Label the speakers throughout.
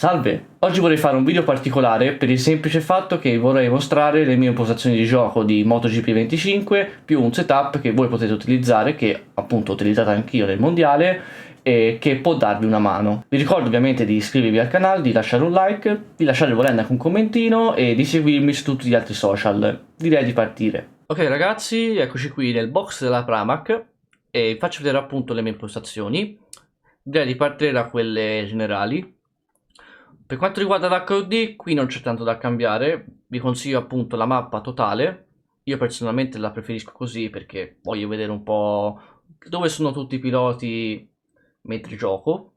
Speaker 1: Salve, oggi vorrei fare un video particolare per il semplice fatto che vorrei mostrare le mie impostazioni di gioco di MotoGP 25 più un setup che voi potete utilizzare, che appunto ho utilizzato anch'io nel mondiale e che può darvi una mano. Vi ricordo ovviamente di iscrivervi al canale, di lasciare un like, di lasciare volendo anche un commentino e di seguirmi su tutti gli altri social. Direi di partire. Ok ragazzi, eccoci qui nel box della Pramac e vi faccio vedere appunto le mie impostazioni. Direi di partire da quelle generali. Per quanto riguarda l'HUD, qui non c'è tanto da cambiare, vi consiglio appunto la mappa totale. Io personalmente la preferisco così perché voglio vedere un po' dove sono tutti i piloti mentre gioco.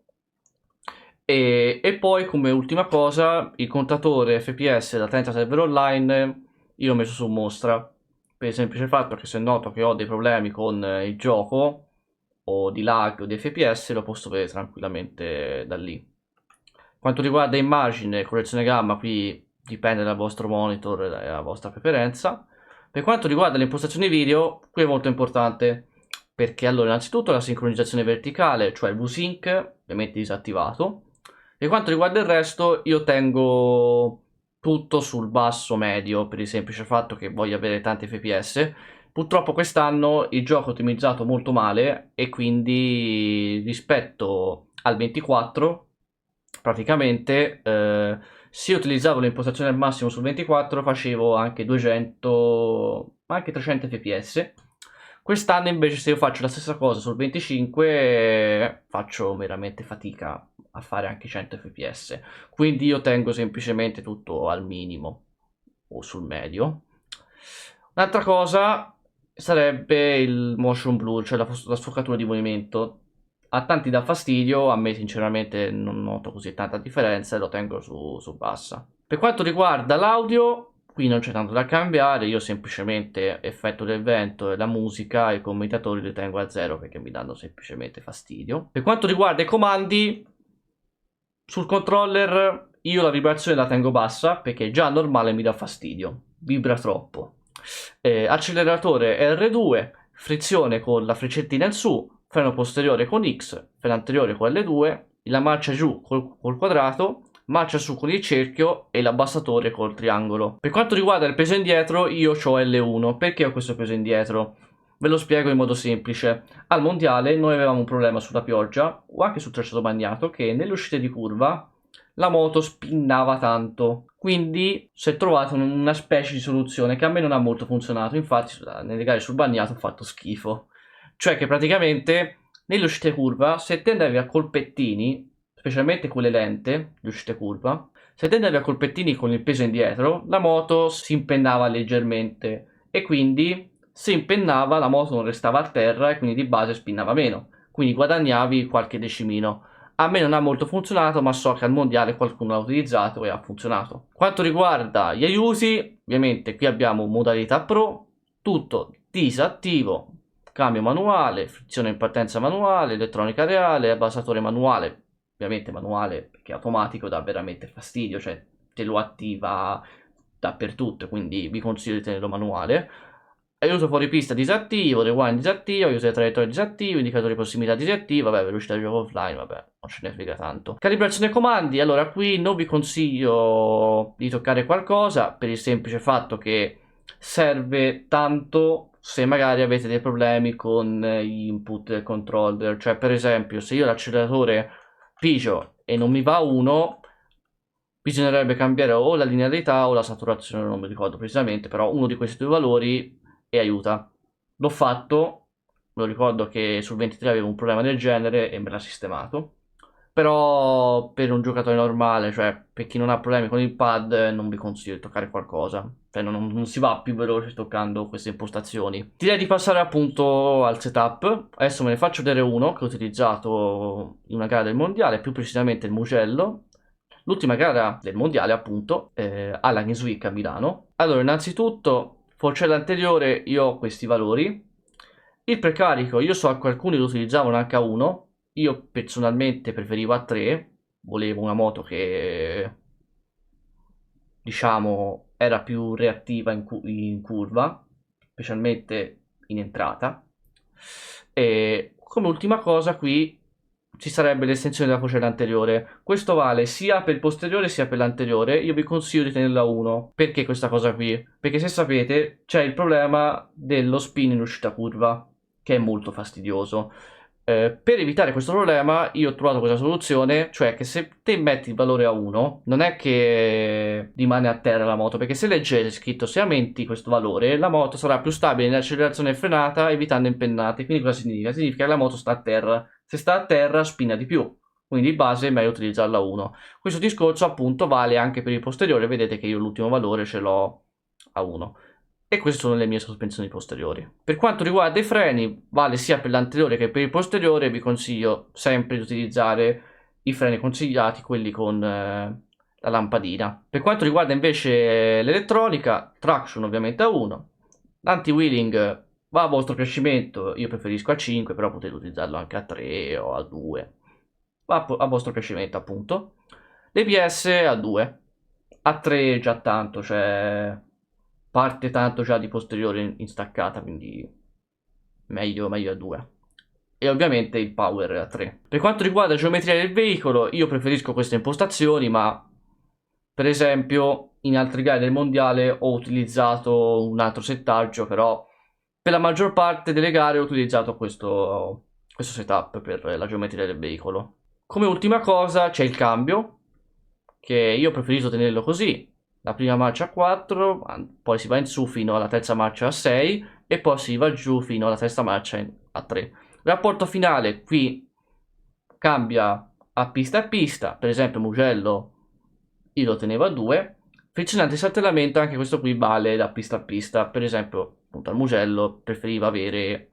Speaker 1: E poi come ultima cosa il contatore FPS da 30 server online io l'ho messo su mostra, per il semplice fatto che se noto che ho dei problemi con il gioco o di lag o di FPS lo posso vedere tranquillamente da lì. Quanto riguarda immagine, correzione gamma, qui dipende dal vostro monitor e dalla vostra preferenza. Per quanto riguarda le impostazioni video, qui è molto importante perché allora innanzitutto la sincronizzazione verticale, cioè il VSync, ovviamente disattivato. Per quanto riguarda il resto, io tengo tutto sul basso medio per il semplice fatto che voglio avere tanti FPS. Purtroppo quest'anno il gioco è ottimizzato molto male e quindi rispetto al 24 praticamente se utilizzavo l'impostazione al massimo sul 24 facevo anche 200 anche 300 fps. Quest'anno invece se io faccio la stessa cosa sul 25 faccio veramente fatica a fare anche 100 fps, quindi io tengo semplicemente tutto al minimo o sul medio. Un'altra cosa sarebbe il motion blur, cioè la sfocatura di movimento. A tanti dà fastidio, a me sinceramente non noto così tanta differenza e lo tengo su bassa. Per quanto riguarda l'audio, qui non c'è tanto da cambiare, io semplicemente effetto del vento e la musica e i commentatori li tengo a zero perché mi danno semplicemente fastidio. Per quanto riguarda i comandi, sul controller io la vibrazione la tengo bassa perché già normale mi dà fastidio, vibra troppo. Acceleratore R2, frizione con la freccettina in su, freno posteriore con X, freno anteriore con L2, la marcia giù col quadrato, marcia su con il cerchio e l'abbassatore col triangolo. Per quanto riguarda il peso indietro, io ho L1. Perché ho questo peso indietro? Ve lo spiego in modo semplice. Al mondiale noi avevamo un problema sulla pioggia o anche sul tracciato bagnato che nelle uscite di curva la moto spinnava tanto, quindi si è trovata una specie di soluzione che a me non ha molto funzionato. Infatti nelle gare sul bagnato ho fatto schifo, cioè che praticamente nelle uscite curva se te andavi a colpettini, specialmente quelle lente le uscite curva, se te andavi a colpettini con il peso indietro la moto si impennava leggermente e quindi se impennava la moto non restava a terra e quindi di base spinnava meno, quindi guadagnavi qualche decimino. A me non ha molto funzionato, ma so che al mondiale qualcuno l'ha utilizzato e ha funzionato. Quanto riguarda gli aiuti, ovviamente qui abbiamo modalità pro, tutto disattivo, cambio manuale, frizione in partenza manuale, elettronica reale, abbassatore manuale, ovviamente manuale perché automatico dà veramente fastidio, cioè te lo attiva dappertutto, quindi vi consiglio di tenerlo manuale. Aiuto fuori pista disattivo, rewind disattivo, aiuto di traiettoria disattivo, indicatori di prossimità disattivo, vabbè, velocità di gioco offline, vabbè, non ce ne frega tanto. Calibrazione comandi, allora qui non vi consiglio di toccare qualcosa per il semplice fatto che serve tanto se magari avete dei problemi con gli input del controller, cioè per esempio se io l'acceleratore pigio e non mi va uno, bisognerebbe cambiare o la linearità o la saturazione, non mi ricordo precisamente, però uno di questi due valori e aiuta. L'ho fatto, me lo ricordo che sul 23 avevo un problema del genere e me l'ha sistemato. Però per un giocatore normale, cioè per chi non ha problemi con il pad, non vi consiglio di toccare qualcosa. Cioè non si va più veloce toccando queste impostazioni. Direi di passare appunto al setup. Adesso me ne faccio vedere uno che ho utilizzato in una gara del mondiale, più precisamente il Mugello. L'ultima gara del mondiale appunto alla Games Week a Milano. Allora innanzitutto forcella anteriore io ho questi valori. Il precarico io so che alcuni lo utilizzavano H1, io personalmente preferivo A3, volevo una moto che diciamo era più reattiva in curva, specialmente in entrata. E come ultima cosa qui ci sarebbe l'estensione della crociera anteriore. Questo vale sia per il posteriore sia per l'anteriore. Io vi consiglio di tenerla a 1. Perché questa cosa qui? Perché se sapete c'è il problema dello spin in uscita curva, che è molto fastidioso. Per evitare questo problema io ho trovato questa soluzione, cioè che se te metti il valore a 1 non è che rimane a terra la moto, perché se leggete scritto se aumenti questo valore la moto sarà più stabile in accelerazione e frenata evitando impennate. Quindi cosa significa? Significa che la moto sta a terra, se sta a terra spina di più, quindi di base è meglio utilizzarla a 1. Questo discorso appunto vale anche per il posteriore, vedete che io l'ultimo valore ce l'ho a 1. E queste sono le mie sospensioni posteriori. Per quanto riguarda i freni, vale sia per l'anteriore che per il posteriore. Vi consiglio sempre di utilizzare i freni consigliati, quelli con la lampadina. Per quanto riguarda invece l'elettronica, traction ovviamente a 1. L'anti-wheeling va a vostro piacimento, io preferisco a 5, però potete utilizzarlo anche a 3 o a 2. Va a vostro piacimento appunto. L'EBS a 2. A 3 già tanto, cioè parte tanto già di posteriore in staccata, quindi meglio a 2. E ovviamente il power a 3. Per quanto riguarda la geometria del veicolo, io preferisco queste impostazioni, ma per esempio in altre gare del mondiale ho utilizzato un altro settaggio, però per la maggior parte delle gare ho utilizzato questo setup per la geometria del veicolo. Come ultima cosa c'è il cambio, che io preferisco tenerlo così. La prima marcia a 4, poi si va in su fino alla terza marcia a 6 e poi si va giù fino alla terza marcia a 3. Il rapporto finale qui cambia a pista, per esempio Mugello io lo tenevo a 2. Frizione antisaltellamento, anche questo qui vale da pista a pista, per esempio appunto al Mugello preferiva avere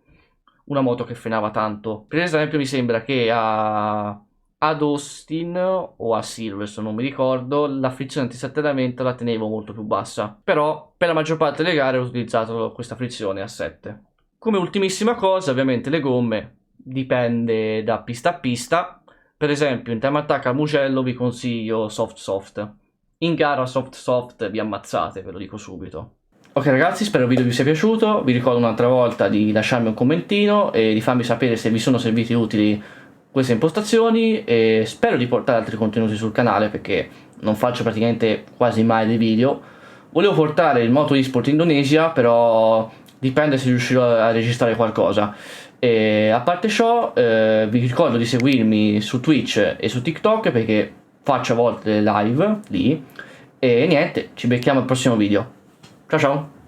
Speaker 1: una moto che frenava tanto. Per esempio mi sembra che ad Austin o a Silverstone, non mi ricordo, la frizione antisaltellamento la tenevo molto più bassa, però per la maggior parte delle gare ho utilizzato questa frizione a 7. Come ultimissima cosa, ovviamente le gomme, dipende da pista a pista. Per esempio in time attack a Mugello vi consiglio soft. In gara soft vi ammazzate, ve lo dico subito. Ok ragazzi, spero il video vi sia piaciuto. Vi ricordo un'altra volta di lasciarmi un commentino e di farmi sapere se vi sono serviti utili queste impostazioni, e spero di portare altri contenuti sul canale perché non faccio praticamente quasi mai dei video. Volevo portare il Moto eSport Indonesia, però dipende se riuscirò a registrare qualcosa. E a parte ciò vi ricordo di seguirmi su Twitch e su TikTok perché faccio a volte live lì. E niente, ci becchiamo al prossimo video. Ciao ciao!